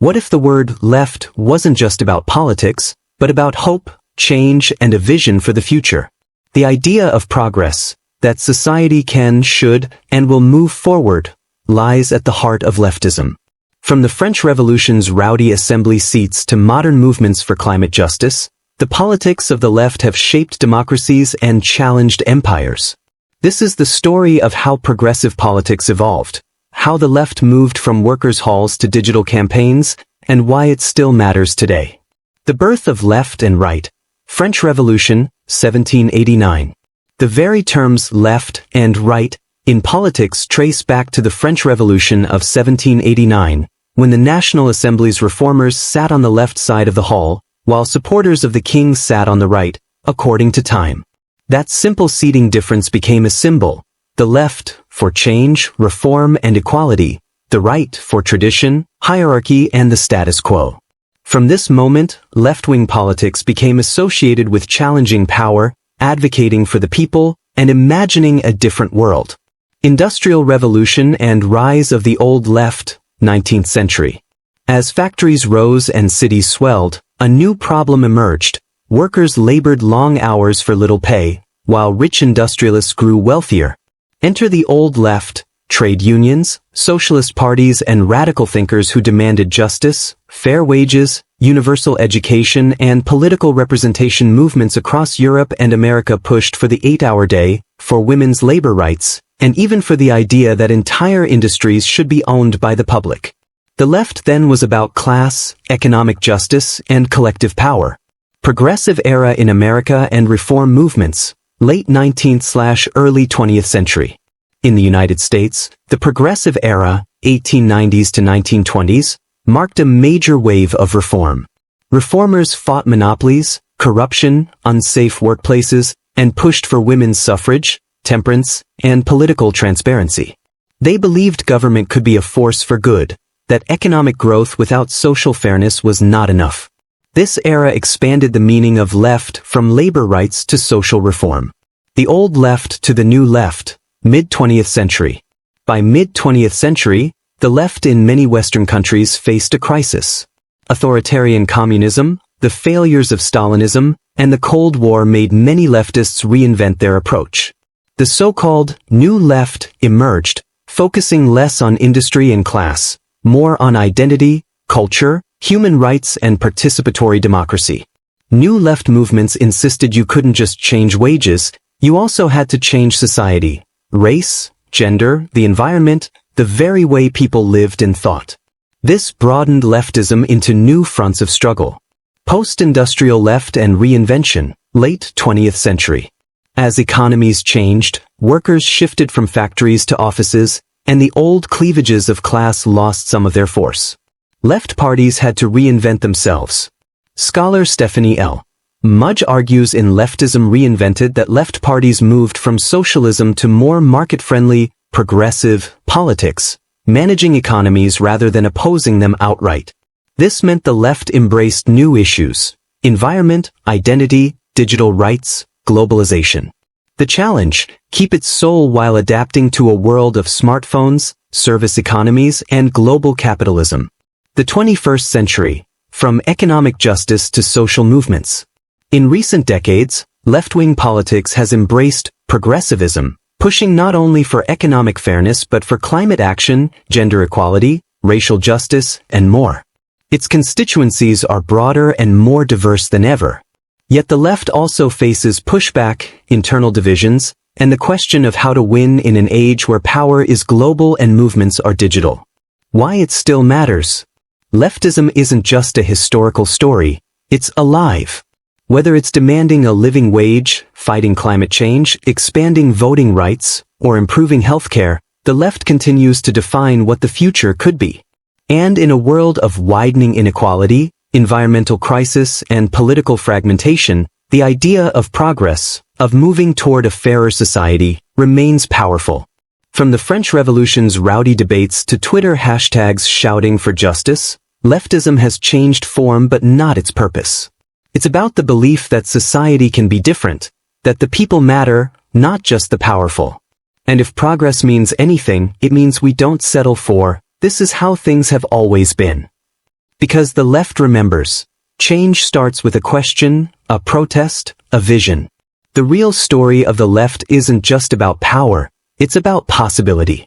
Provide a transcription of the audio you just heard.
What if the word left wasn't just about politics, but about hope, change, and a vision for the future? The idea of progress, that society can, should, and will move forward, lies at the heart of leftism. From the French Revolution's rowdy assembly seats to modern movements for climate justice, the politics of the left have shaped democracies and challenged empires. This is the story of how progressive politics evolved, how the left moved from workers' halls to digital campaigns, and why it still matters today. The birth of left and right. French Revolution, 1789. The very terms left and right in politics trace back to the French Revolution of 1789, when the National Assembly's reformers sat on the left side of the hall, while supporters of the king sat on the right, according to time. That simple seating difference became a symbol: the left for change, reform, and equality, the right for tradition, hierarchy, and the status quo. From this moment, left-wing politics became associated with challenging power, advocating for the people, and imagining a different world. Industrial Revolution and rise of the Old Left, 19th century. As factories rose and cities swelled, a new problem emerged. Workers labored long hours for little pay, while rich industrialists grew wealthier. Enter the Old Left, trade unions, socialist parties, and radical thinkers who demanded justice, fair wages, universal education, and political representation. Movements across Europe and America pushed for the 8-hour day, for women's labor rights, and even for the idea that entire industries should be owned by the public. The left then was about class, economic justice, and collective power. Progressive era in America and reform movements, late 19th/early 20th century. In the United States, the progressive era, 1890s to 1920s, marked a major wave of reform. Reformers fought monopolies, corruption, unsafe workplaces, and pushed for women's suffrage, temperance, and political transparency. They believed government could be a force for good, that economic growth without social fairness was not enough. This era expanded the meaning of left from labor rights to social reform. The old left to the new left, mid-20th century. By mid-20th century, the left in many Western countries faced a crisis. Authoritarian communism, the failures of Stalinism, and the Cold War made many leftists reinvent their approach. The so-called New Left emerged, focusing less on industry and class, more on identity, culture, human rights, and participatory democracy. New left movements insisted you couldn't just change wages, you also had to change society, race, gender, the environment, the very way people lived and thought. This broadened leftism into new fronts of struggle. Post-industrial left and reinvention, late 20th century. As economies changed, workers shifted from factories to offices, and the old cleavages of class lost some of their force. Left parties had to reinvent themselves. Scholar Stephanie L. Mudge argues in Leftism Reinvented that left parties moved from socialism to more market-friendly, progressive politics, managing economies rather than opposing them outright. This meant the left embraced new issues: environment, identity, digital rights, globalization. The challenge: keep its soul while adapting to a world of smartphones, service economies, and global capitalism. The 21st century, from economic justice to social movements. In recent decades, left-wing politics has embraced progressivism, pushing not only for economic fairness but for climate action, gender equality, racial justice, and more. Its constituencies are broader and more diverse than ever. Yet the left also faces pushback, internal divisions, and the question of how to win in an age where power is global and movements are digital. Why it still matters? Leftism isn't just a historical story, it's alive. Whether it's demanding a living wage, fighting climate change, expanding voting rights, or improving healthcare, the left continues to define what the future could be. And in a world of widening inequality, environmental crisis, and political fragmentation, the idea of progress, of moving toward a fairer society, remains powerful. From the French Revolution's rowdy debates to Twitter hashtags shouting for justice, leftism has changed form but not its purpose. It's about the belief that society can be different, that the people matter, not just the powerful. And if progress means anything, it means we don't settle for, "This is how things have always been." Because the left remembers, change starts with a question, a protest, a vision. The real story of the left isn't just about power, it's about possibility.